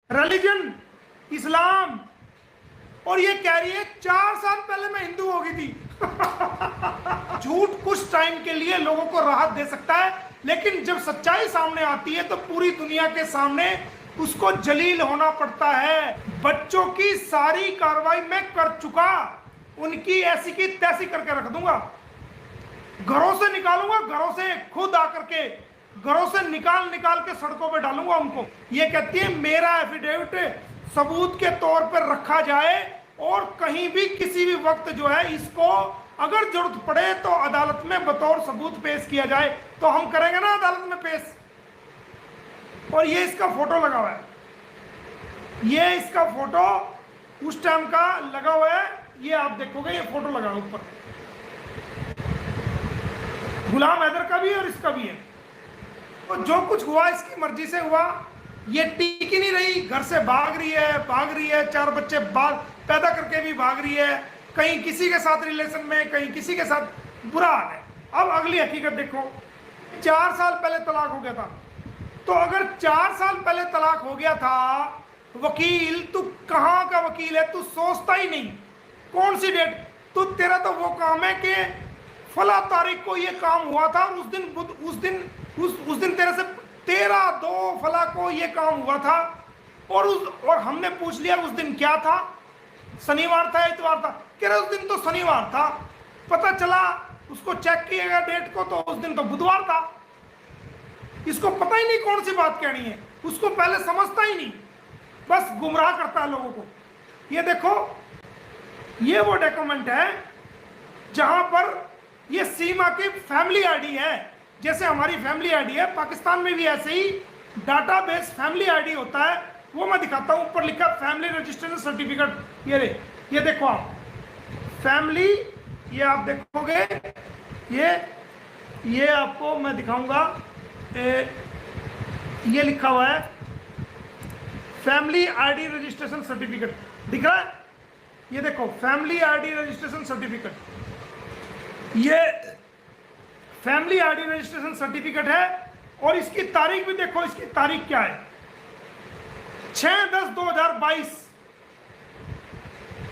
Religion इस्लाम, और ये कह रही है 4 साल पहले मैं हिंदू हो गई थी। झूठ कुछ टाइम के लिए लोगों को राहत दे सकता है, लेकिन जब सच्चाई सामने आती है तो पूरी दुनिया के सामने उसको जलील होना पड़ता है। बच्चों की सारी कार्रवाई मैं कर चुका, उनकी ऐसी की तैसी करके रख दूंगा, घरों से निकालूंगा, घरों से खुद आकर के घरों से निकाल के सड़कों पे डालूंगा उनको। ये कहती है मेरा एफिडेविट सबूत के तौर पर रखा जाए और कहीं भी किसी भी वक्त जो है इसको अगर जरूरत पड़े तो अदालत में बतौर सबूत पेश किया जाए, तो हम करेंगे ना अदालत में पेश। और ये इसका फोटो लगा हुआ है, ये इसका फोटो उस टाइम का लगा हुआ है, ये आप देखोगे ये फोटो लगा है ऊपर, गुलाम हैदर का भी और इसका भी है। तो जो कुछ हुआ इसकी मर्जी से हुआ, ये टिक ही नहीं रही, घर से भाग रही है, 4 बच्चे पैदा करके भी भाग रही है, कहीं किसी के साथ रिलेशन में, कहीं किसी के साथ, बुरा हाल है। अब अगली हकीकत देखो, 4 साल पहले तलाक हो गया था, तो अगर 4 साल पहले तलाक हो गया था, वकील तू कहाँ का वकील है, तू सोचता ही नहीं कौन सी डेट, तो तेरा तो वो काम है कि फला तारीख को ये काम हुआ था, उस दिन तेरे से 13/2 फला को ये काम हुआ था, और हमने पूछ लिया उस दिन क्या था, शनिवार था इतवार था, कह रहे उस दिन तो शनिवार था, पता चला उसको चेक किया गया डेट को तो उस दिन तो बुधवार था। इसको पता ही नहीं कौन सी बात कहनी है, उसको पहले समझता ही नहीं, बस गुमराह करता है लोगों को। ये देखो, ये वो डॉक्यूमेंट है जहां पर ये सीमा की फैमिली आईडी है, जैसे हमारी फैमिली आईडी है, पाकिस्तान में भी ऐसे ही डाटाबेस फैमिली आईडी होता है, वो मैं दिखाता हूं। ऊपर लिखा फैमिली रजिस्ट्रेशन सर्टिफिकेट, ये देखो आप फैमिली, ये आप देखोगे, ये आपको मैं दिखाऊंगा, ये लिखा हुआ है फैमिली आईडी रजिस्ट्रेशन सर्टिफिकेट, दिख रहा है, ये देखो फैमिली आईडी रजिस्ट्रेशन सर्टिफिकेट, ये फैमिली आईडी रजिस्ट्रेशन सर्टिफिकेट है। और इसकी तारीख भी देखो, इसकी तारीख क्या है, 6/10/2022,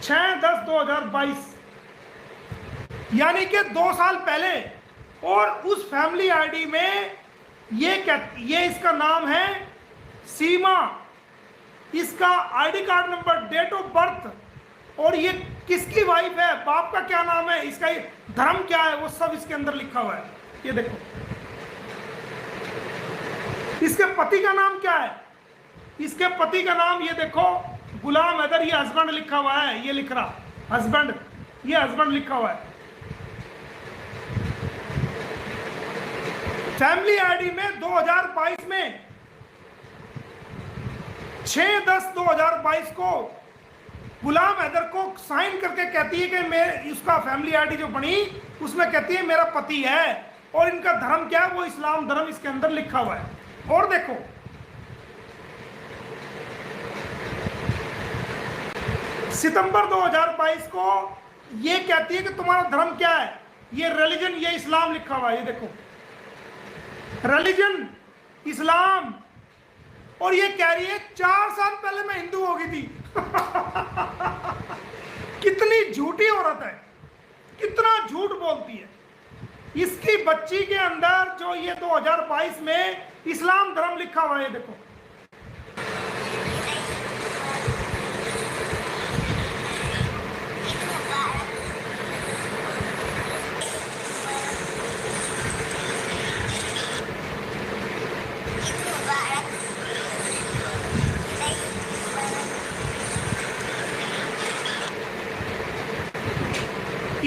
6/10/2022, यानी कि 2 साल पहले। और उस फैमिली आईडी में ये इसका नाम है सीमा, इसका ID card number, date of birth, और ये किसकी वाइफ है, बाप का क्या नाम है, इसका धर्म क्या है, वो सब इसके अंदर लिखा हुआ है। ये देखो, इसके पति का नाम क्या है, इसके पति का नाम ये देखो गुलाम हैदर, ये हस्बैंड लिखा हुआ है, ये लिख रहा हस्बैंड, ये हस्बैंड लिखा हुआ है। फैमिली आईडी में 2022 में 6/10/2022 को गुलाम हैदर को साइन करके कहती है कि मैं, उसका फैमिली आईडी जो बनी उसमें कहती है मेरा पति है, और इनका धर्म क्या है, वो इस्लाम धर्म इसके अंदर लिखा हुआ है। और देखो सितंबर 2022 को ये कहती है कि तुम्हारा धर्म क्या है, ये रिलीजन, ये इस्लाम लिखा हुआ है, ये देखो रिलीजन इस्लाम, और ये कह रही है 4 साल पहले मैं हिंदू हो गई थी। कितनी झूठी औरत है, कितना झूठ बोलती है। इसकी बच्ची के अंदर जो ये 2022 में इस्लाम धर्म लिखा हुआ है, देखो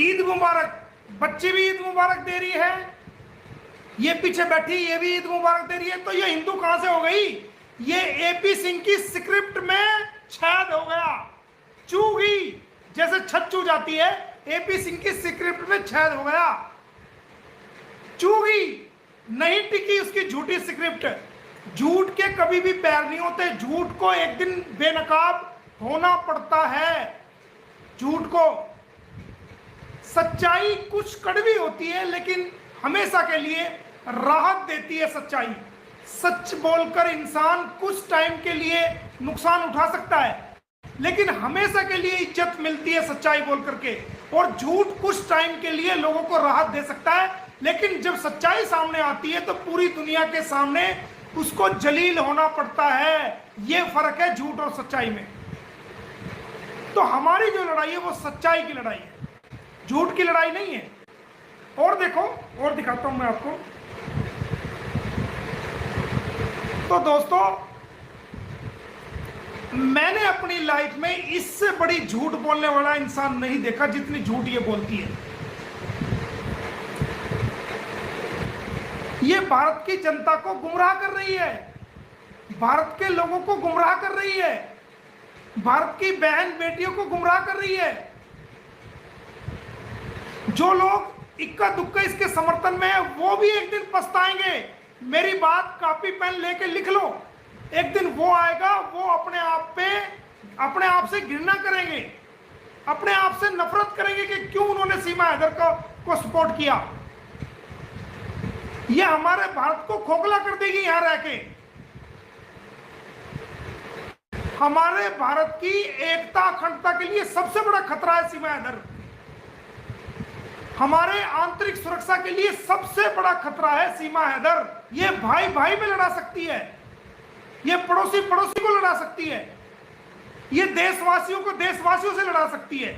ईद मुबारक, बच्ची भी ईद मुबारक दे रही है, ये पीछे बैठी ये भी ईद मुबारक दे रही है। तो ये हिंदू कहां से हो गई, ये एपी सिंह की स्क्रिप्ट में छेद हो गया, चू गई, जैसे छत चू जाती है, एपी सिंह की स्क्रिप्ट में छेद हो गया, चू गई, नहीं टिकी उसकी झूठी स्क्रिप्ट। झूठ के कभी भी पैर नहीं होते, झूठ को एक दिन बेनकाब होना पड़ता है। झूठ को, सच्चाई कुछ कड़वी होती है लेकिन हमेशा के लिए राहत देती है सच्चाई। सच बोलकर इंसान कुछ टाइम के लिए नुकसान उठा सकता है, लेकिन हमेशा के लिए इज्जत मिलती है सच्चाई बोल करके। और झूठ कुछ टाइम के लिए लोगों को राहत दे सकता है, लेकिन जब सच्चाई सामने आती है तो पूरी दुनिया के सामने उसको जलील होना पड़ता है। ये फर्क है झूठ और सच्चाई में। तो हमारी जो लड़ाई है वो सच्चाई की लड़ाई है, झूठ की लड़ाई नहीं है। और देखो, और दिखाता हूं मैं आपको। तो दोस्तों, मैंने अपनी लाइफ में इससे बड़ी झूठ बोलने वाला इंसान नहीं देखा जितनी झूठ ये बोलती है। ये भारत की जनता को गुमराह कर रही है, भारत के लोगों को गुमराह कर रही है, भारत की बहन बेटियों को गुमराह कर रही है। जो लोग इक्का दुक्का इसके समर्थन में है वो भी एक दिन पछताएंगे। मेरी बात कॉपी पेन लेके लिख लो, एक दिन वो आएगा, वो अपने आप से घृणा करेंगे, अपने आप से नफरत करेंगे कि क्यों उन्होंने सीमा हैदर को सपोर्ट किया। ये हमारे भारत को खोखला कर देगी यहां रह के। हमारे भारत की एकता अखंडता के लिए सबसे बड़ा खतरा है सीमा हैदर। हमारे आंतरिक सुरक्षा के लिए सबसे बड़ा खतरा है सीमा हैदर। ये भाई भाई में लड़ा सकती है, ये पड़ोसी पड़ोसी को लड़ा सकती है, ये देशवासियों को देशवासियों से लड़ा सकती है।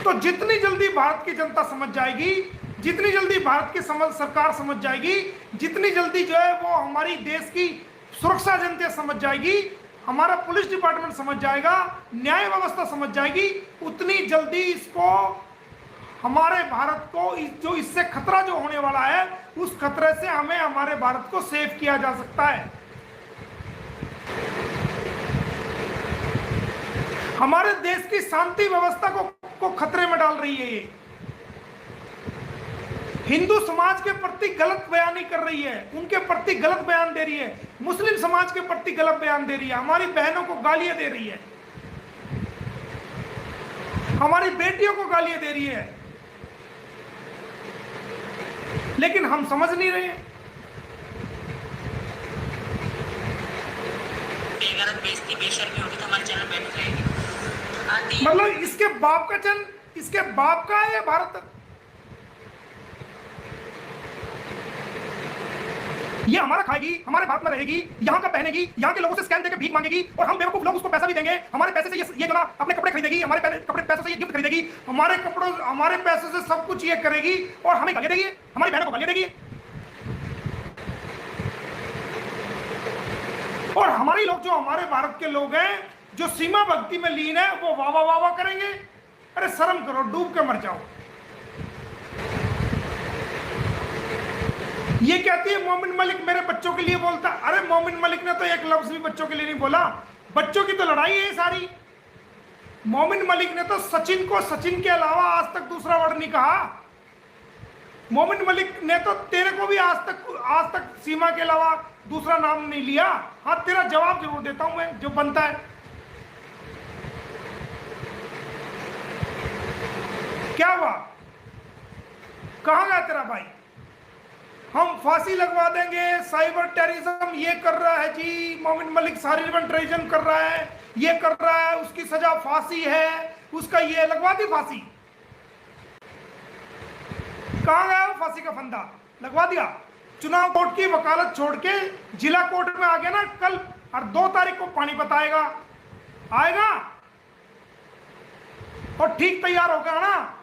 तो जितनी जल्दी भारत की जनता समझ जाएगी, जितनी जल्दी भारत की सरकार समझ जाएगी, जितनी जल्दी जो है वो हमारी देश की सुरक्षा एजेंसियां समझ जाएगी, हमारा पुलिस डिपार्टमेंट समझ जाएगा, न्याय व्यवस्था समझ जाएगी, उतनी जल्दी इसको, हमारे भारत को जो इससे खतरा जो होने वाला है, उस खतरे से हमें हमारे भारत को सेव किया जा सकता है। हमारे देश की शांति व्यवस्था को खतरे में डाल रही है ये। हिंदू समाज के प्रति गलत बयानी कर रही है, उनके प्रति गलत बयान दे रही है, मुस्लिम समाज के प्रति गलत बयान दे रही है, हमारी बहनों को गालियां दे रही है, हमारी बेटियों को गालियां दे रही है, लेकिन हम समझ नहीं रहे हैं। बेइज्जती बेशर्मी होगी तो हमारे चैनल बैन हो जाएगी। मतलब इसके बाप का चैनल, इसके बाप का है भारत। ये हमारा खाएगी, हमारे भारत में रहेगी, यहाँ का पहनेगी, यहाँ के लोगों से स्कैन देकर भीख मांगेगी, और हम बेवकूफ लोग उसको पैसा भी देंगे। हमारे पैसे से ये जो ना अपने कपड़े खरीदेगी, हमारे कपड़े पैसों से ये गिफ्ट खरीदेगी, हमारे पैसों से सब कुछ ये करेगी, और हमें गालियां देगी, हमारी बहनों को गालियां देगी। और हमारे लोग, जो हमारे भारत के लोग हैं, जो सीमा भक्ति में लीन है, वो वाह वाह वाह वाह करेंगे। अरे शर्म करो, डूब के मर जाओ। ये कहती है मोमिन मलिक मेरे बच्चों के लिए बोलता। अरे मोमिन मलिक ने तो एक लफ्ज भी बच्चों के लिए नहीं बोला। बच्चों की तो लड़ाई है सारी। मोमिन मलिक ने तो सचिन को सचिन के अलावा आज तक दूसरा वर्ड नहीं कहा। मोमिन मलिक ने तो तेरे को भी आज तक सीमा के अलावा दूसरा नाम नहीं लिया। हाँ, तेरा जवाब जरूर देता हूं मैं, जो बनता है। क्या हुआ, कहां गया तेरा भाई? हम फांसी लगवा देंगे, साइबर टेररिज्म ये कर रहा है जी, मोमिन मलिक साइबर टेररिज्म कर रहा है, ये कर रहा है, उसकी सजा फांसी है, उसका ये लगवा दी फांसी। कहां गया वो फांसी का फंदा? लगवा दिया। चुनाव कोर्ट की वकालत छोड़ के जिला कोर्ट में आ गया ना कल, और 2 तारीख को पानीपत आएगा और ठीक तैयार होगा ना,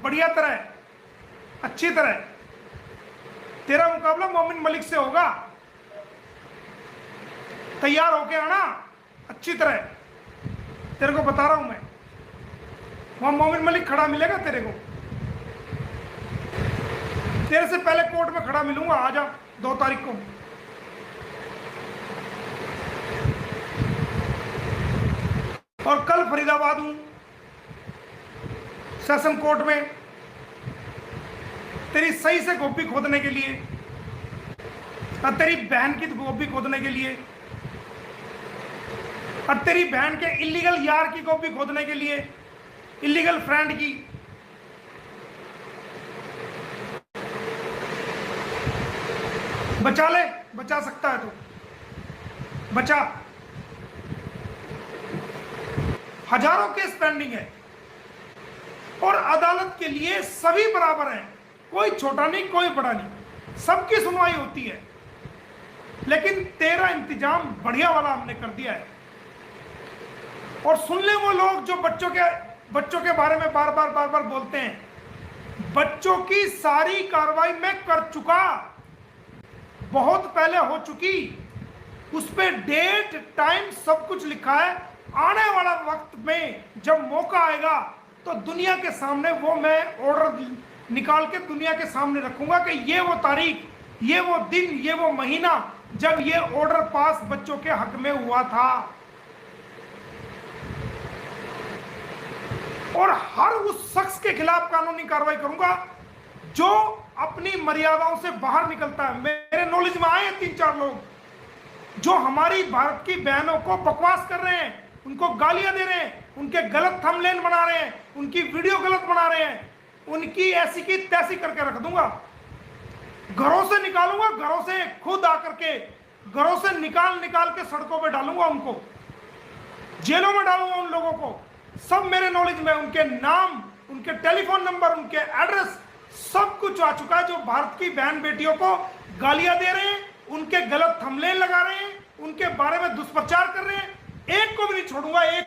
बढ़िया तरह, अच्छी तरह। तेरा मुकाबला मोमिन मलिक से होगा। तैयार होके आना अच्छी तरह, तेरे को बता रहा हूं मैं। वहां मोमिन मलिक खड़ा मिलेगा तेरे को, तेरे से पहले कोर्ट में खड़ा मिलूंगा। आजा 2 तारीख को। और कल फरीदाबाद हूं सेशन कोर्ट में, तेरी सही से गोभी खोदने के लिए, और तेरी बहन की गोभी खोदने के लिए, और तेरी बहन के इलीगल यार की गोभी खोदने के लिए, इलीगल फ्रेंड की। बचा ले। बचा सकता है तो बचा। हजारों केस पेंडिंग है और अदालत के लिए सभी बराबर हैं, कोई छोटा नहीं कोई बड़ा नहीं, सबकी सुनवाई होती है। लेकिन तेरा इंतजाम बढ़िया वाला हमने कर दिया है। और सुन ले वो लोग जो बच्चों के बारे में बार बार बोलते हैं, बच्चों की सारी कार्रवाई मैं कर चुका, बहुत पहले हो चुकी, उस पे डेट टाइम सब कुछ लिखा है। आने वाला वक्त में जब मौका आएगा तो दुनिया के सामने वो मैं ऑर्डर निकाल के दुनिया के सामने रखूंगा कि ये वो तारीख, ये वो दिन, ये वो महीना जब ये ऑर्डर पास बच्चों के हक में हुआ था। और हर उस शख्स के खिलाफ कानूनी कार्रवाई करूंगा जो अपनी मर्यादाओं से बाहर निकलता है। मेरे नॉलेज में आए हैं 3-4 लोग जो हमारी भारत की बहनों को बकवास कर रहे हैं, उनको गालियां दे रहे हैं, उनके गलत थंबनेल बना रहे हैं, उनकी वीडियो गलत बना रहे हैं, उनकी ऐसी की तैसी करके रख दूंगा। घरों से निकालूंगा, घरों से खुद आकर के घरों से निकाल के सड़कों पे डालूंगा, उनको जेलों में डालूंगा। उन लोगों को सब मेरे नॉलेज में, उनके नाम, उनके टेलीफोन नंबर, उनके एड्रेस सब कुछ आ चुका है। जो भारत की बहन बेटियों को गालियां दे रहे हैं, उनके गलत थंबनेल लगा रहे हैं, उनके बारे में दुष्प्रचार कर रहे हैं, एक को भी नहीं छोड़ूंगा। एक